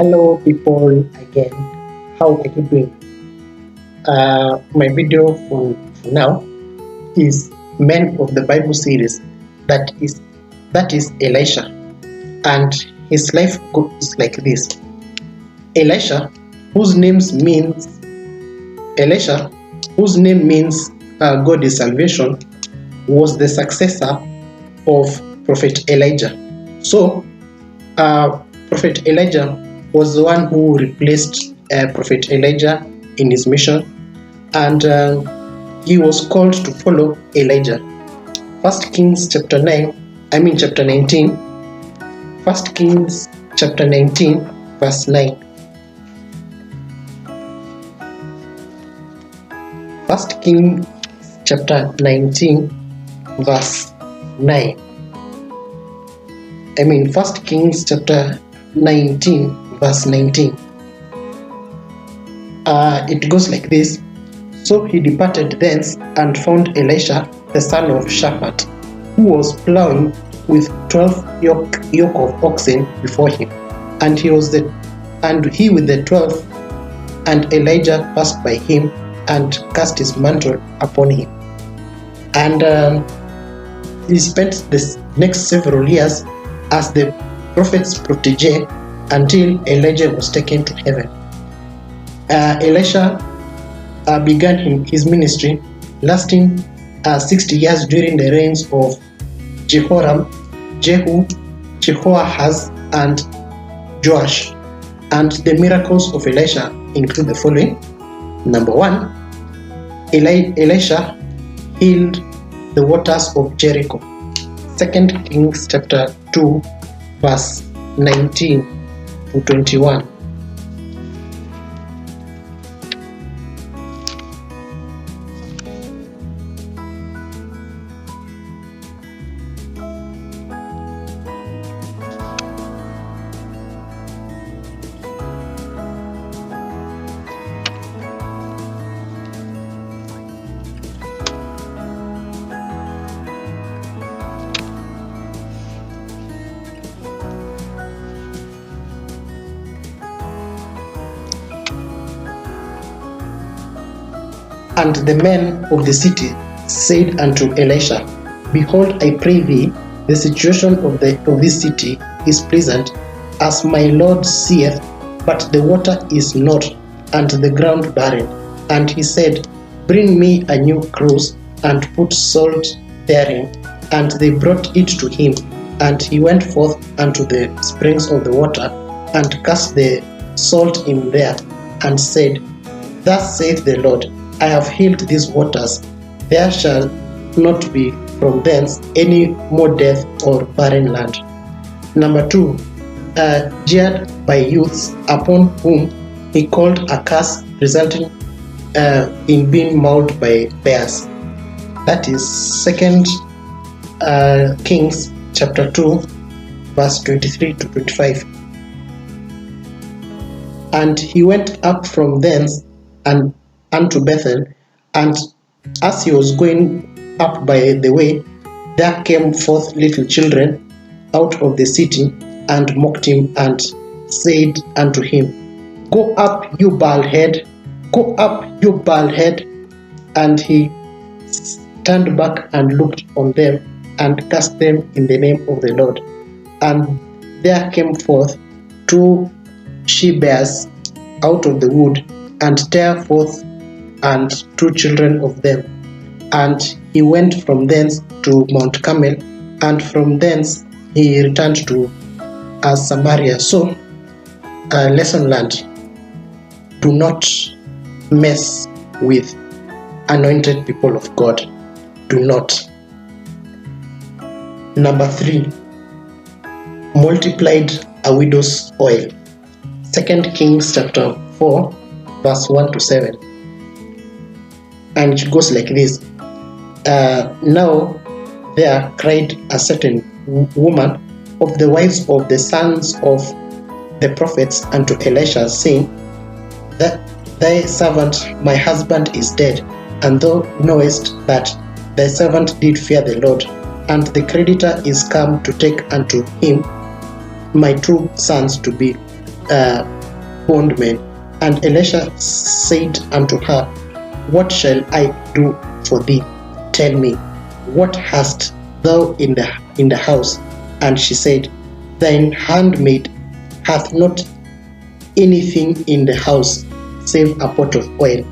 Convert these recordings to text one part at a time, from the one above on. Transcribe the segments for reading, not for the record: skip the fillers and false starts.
Hello people again, how are you doing? My video for now is Men of the Bible series that is Elisha, and his life goes like this. Elisha, whose names means Elisha, whose name means God is salvation, was the successor of Prophet Elijah. So Prophet Elijah was the one who replaced Prophet Elijah in his mission, and he was called to follow Elijah. First Kings chapter 19. First Kings chapter 19 verse 9. First Kings chapter 19 verse 9. First Kings chapter 19 verse 19. It goes like this. So he departed thence and found Elisha the son of Shaphat, who was plowing with 12 yoke of oxen before him, and he with the 12. And Elijah passed by him and cast his mantle upon him. And he spent the next several years as the prophet's protege until Elijah was taken to heaven. Elisha began his ministry, lasting 60 years during the reigns of Jehoram, Jehu, Jehoahaz, and Joash. And the miracles of Elisha include the following. Number 1, Elisha healed the waters of Jericho. 2 Kings chapter 2 verse 19 to 21. And the men of the city said unto Elisha, Behold, I pray thee, the situation of this city is pleasant, as my Lord seeth, but the water is not, and the ground barren. And he said, Bring me a new cruse, and put salt therein. And they brought it to him. And he went forth unto the springs of the water, and cast the salt in there, and said, Thus saith the Lord, I have healed these waters. There shall not be from thence any more death or barren land. Number 2, jeered by youths, upon whom he called a curse, resulting in being mauled by bears. That is 2 Kings chapter 2 verse 23 to 25. And he went up from thence and unto Bethel, and as he was going up by the way, there came forth little children out of the city, and mocked him, and said unto him, Go up, you bald head, go up, you bald head. And he turned back and looked on them, and cast them in the name of the Lord. And there came forth 2 she-bears out of the wood, and tare forth and 2 children of them. And he went from thence to Mount Carmel, and from thence he returned to Samaria. So, lesson learned: do not mess with anointed people of God. Do not. Number 3, multiplied a widow's oil. 2 Kings chapter 4 verse 1 to 7. And it goes like this. Now there cried a certain woman of the wives of the sons of the prophets unto Elisha, saying, That thy servant my husband is dead, and thou knowest that thy servant did fear the Lord, and the creditor is come to take unto him my 2 sons to be bondmen. And Elisha said unto her, What shall I do for thee? Tell me, what hast thou in the house? And she said, Thine handmaid hath not anything in the house save a pot of oil.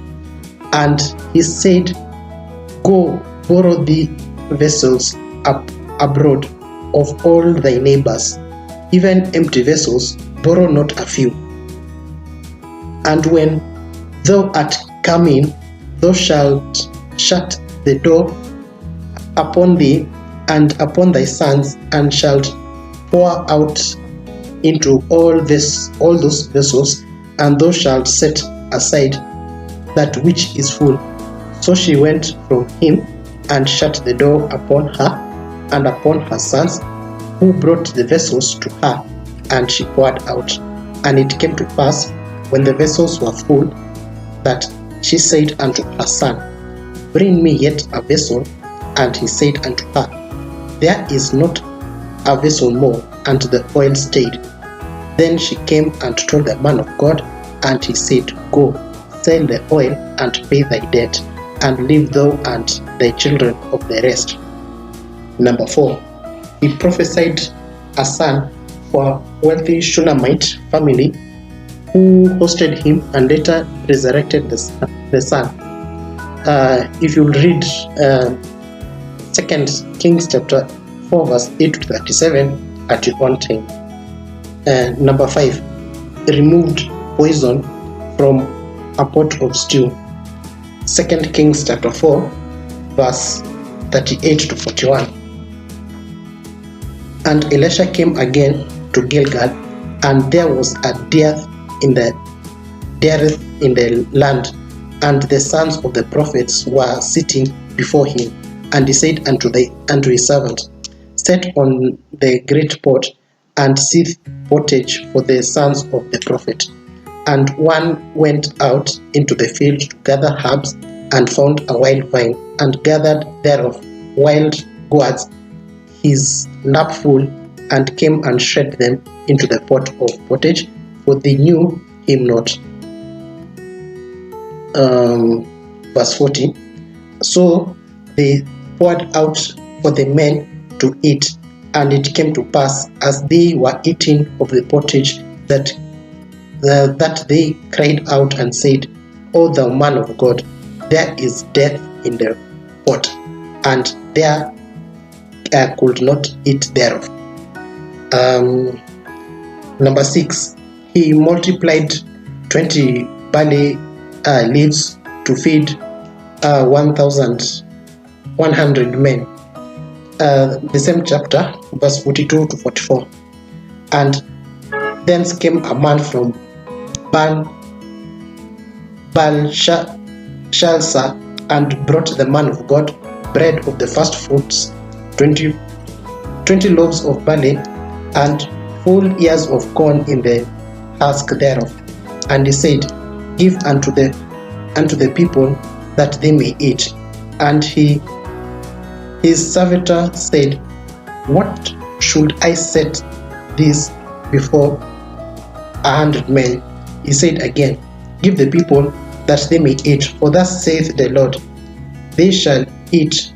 And he said, Go, borrow thee vessels abroad of all thy neighbors, even empty vessels, borrow not a few. And when thou art come in, thou shalt shut the door upon thee and upon thy sons, and shalt pour out into all those vessels, and thou shalt set aside that which is full. So she went from him, and shut the door upon her and upon her sons, who brought the vessels to her, and she poured out. And it came to pass, when the vessels were full, that she said unto her son, Bring me yet a vessel. And he said unto her, There is not a vessel more, and the oil stayed. Then she came and told the man of God, and he said, Go, sell the oil, and pay thy debt, and leave thou and thy children of the rest. Number 4, he prophesied a son for a wealthy Shunammite family who hosted him and later resurrected the son. If you read 2 Kings chapter 4 verse 8 to 37 at your own time. Number 5, removed poison from a pot of stew. 2 Kings chapter 4 verse 38 to 41. And Elisha came again to Gilgal, and there was a dearth in the land, and the sons of the prophets were sitting before him. And he said unto his servant, Set on the great pot, and seethe pottage for the sons of the prophet. And one went out into the field to gather herbs, and found a wild vine, and gathered thereof wild gourds his lapful, and came and shred them into the pot of pottage, for they knew him not. Verse 40. So they poured out for the men to eat, and it came to pass, as they were eating of the pottage, that they cried out and said, O thou man of God, there is death in the pot, and there could not eat thereof. Number 6, he multiplied 20 barley leaves to feed 1,100 men. The same chapter, verse 42 to 44. And thence came a man from Baal-shalza, and brought the man of God bread of the first fruits, 20 loaves of barley, and full ears of corn in the husk thereof. And he said, Give unto the people, that they may eat. And his servitor said, What should I set this before 100 men? He said again, Give the people, that they may eat. For thus saith the Lord, They shall eat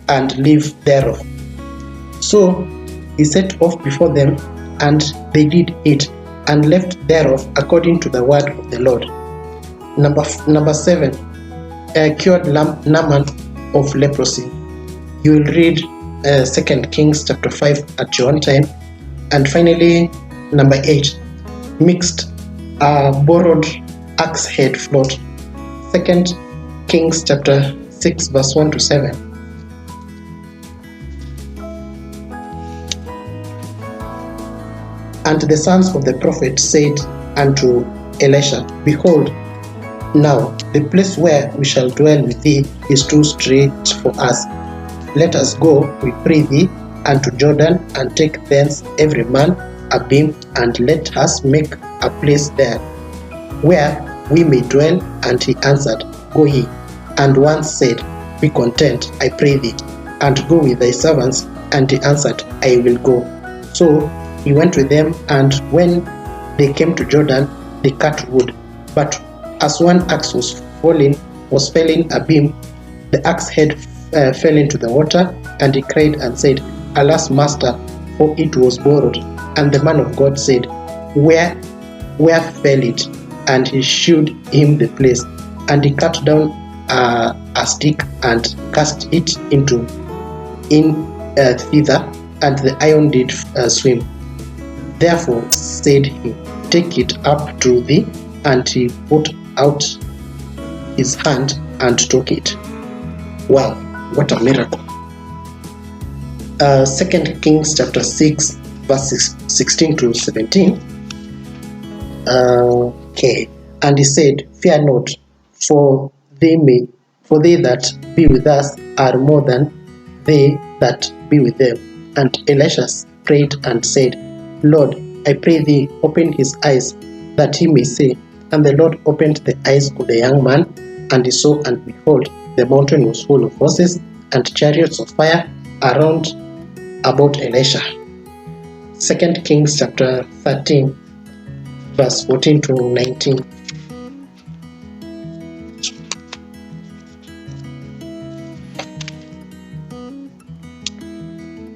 and live thereof. So he set off before them, and they did eat, and left thereof according to the word of the Lord. Number 7, cured Naaman of leprosy. You will read 2 Kings chapter 5 at your own time. And finally, number 8, mixed borrowed axe head float. 2 Kings chapter 6 verse 1 to 7. And the sons of the prophet said unto Elisha, Behold, now the place where we shall dwell with thee is too strait for us. Let us go, we pray thee, unto Jordan, and take thence every man a beam, and let us make a place there, where we may dwell. And he answered, Go ye. And one said, Be content, I pray thee, and go with thy servants. And he answered, I will go. So he went with them, and when they came to Jordan, they cut wood. But as one axe was felling a beam, the axe head fell into the water, and he cried and said, Alas, master, for it was borrowed. And the man of God said, Where fell it? And he shewed him the place. And he cut down a stick and cast it in thither, and the iron did swim. Therefore said he, Take it up to thee. And he put out his hand and took it. Wow, what a miracle. 2 Kings chapter 6, verses 16 to 17. Okay. And he said, Fear not, for they that be with us are more than they that be with them. And Elisha prayed and said, Lord, I pray thee, open his eyes, that he may see. And the Lord opened the eyes of the young man, and he saw, and behold, the mountain was full of horses and chariots of fire around about Elisha. 2 Kings chapter 13, verse 14 to 19.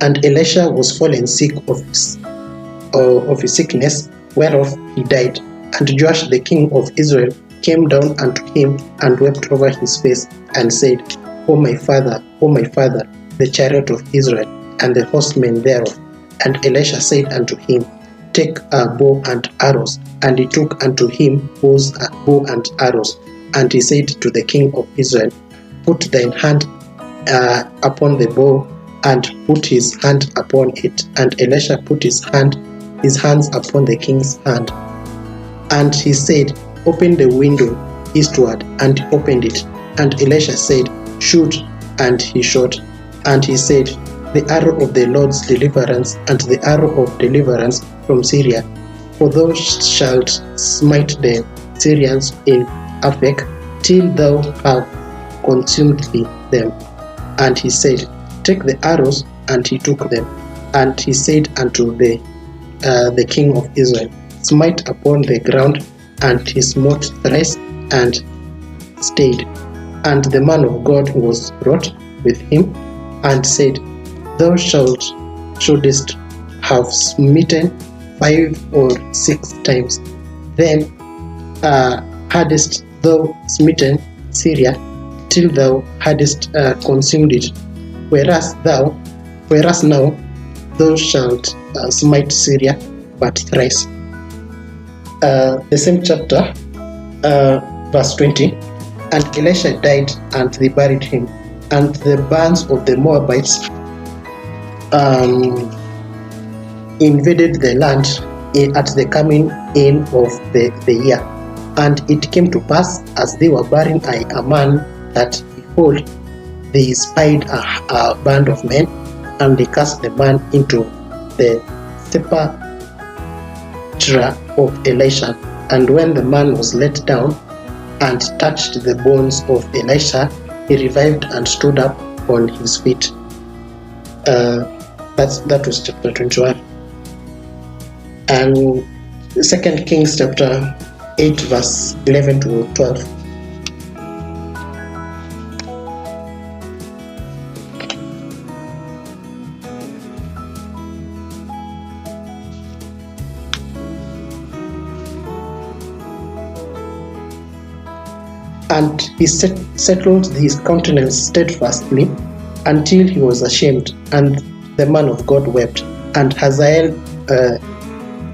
And Elisha was fallen sick of his sickness, whereof he died. And Joash the king of Israel came down unto him and wept over his face, and said, O my father, the chariot of Israel, and the horsemen thereof. And Elisha said unto him, Take a bow and arrows. And he took unto him bows, bow and arrows. And he said to the king of Israel, Put thine hand upon the bow, and put his hand upon it. And Elisha put his hands upon the king's hand. And he said, Open the window eastward. And he opened it. And Elisha said, Shoot. And he shot. And he said, The arrow of the Lord's deliverance, and the arrow of deliverance from Syria. For thou shalt smite the Syrians in Aphek, till thou have consumed them. And he said, Take the arrows. And he took them. And he said unto the king of Israel, Smite upon the ground. And he smote thrice, and stayed. And the man of God was wroth with him, and said, Thou shouldest have smitten 5 or 6 times. Then hadst thou smitten Syria, till thou hadst consumed it. Whereas now thou shalt smite Syria but thrice. The same chapter, verse 20. And Elisha died, and they buried him. And the bands of the Moabites invaded the land at the coming in of the year. And it came to pass, as they were burying a man, that behold, they spied a band of men, and they cast the man into the sepulchre of Elisha. And when the man was let down and touched the bones of Elisha, he revived and stood up on his feet. That was chapter 21. And 2 Kings chapter 8, verse 11 to 12. And he settled his countenance steadfastly until he was ashamed, and the man of God wept. And Hazael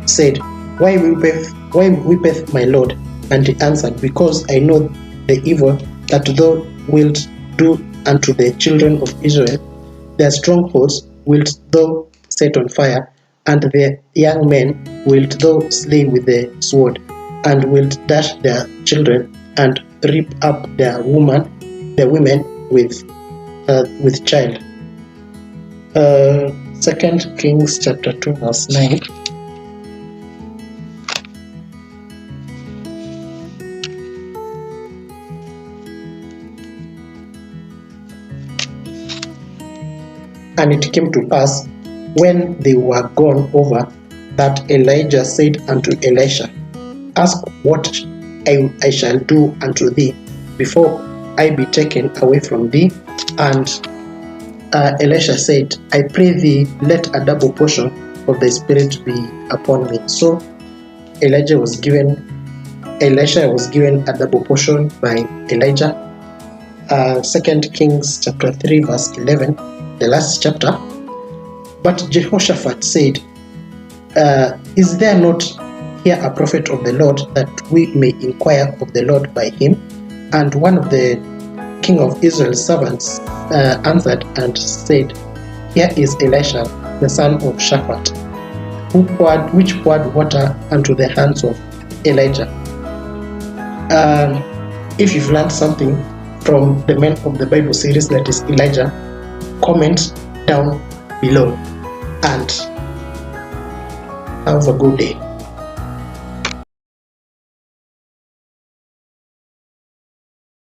said, Why weepeth my Lord? And he answered, Because I know the evil that thou wilt do unto the children of Israel. Their strongholds wilt thou set on fire, and their young men wilt thou slay with the sword, and wilt dash their children, and rip up their women with child. 2 Kings chapter 2, verse 9. And it came to pass, when they were gone over, that Elijah said unto Elisha, Ask what I shall do unto thee before I be taken away from thee. And Elisha said, I pray thee, let a double portion of the Spirit be upon me. So Elisha was given a double portion by Elijah. 2 Kings chapter 3 verse 11, the last chapter. But Jehoshaphat said, Is there not here a prophet of the Lord, that we may inquire of the Lord by him? And one of the king of Israel's servants answered and said, Here is Elisha, the son of Shaphat, which poured water unto the hands of Elijah. If you've learned something from the Men of the Bible series, that is Elijah, comment down below and have a good day.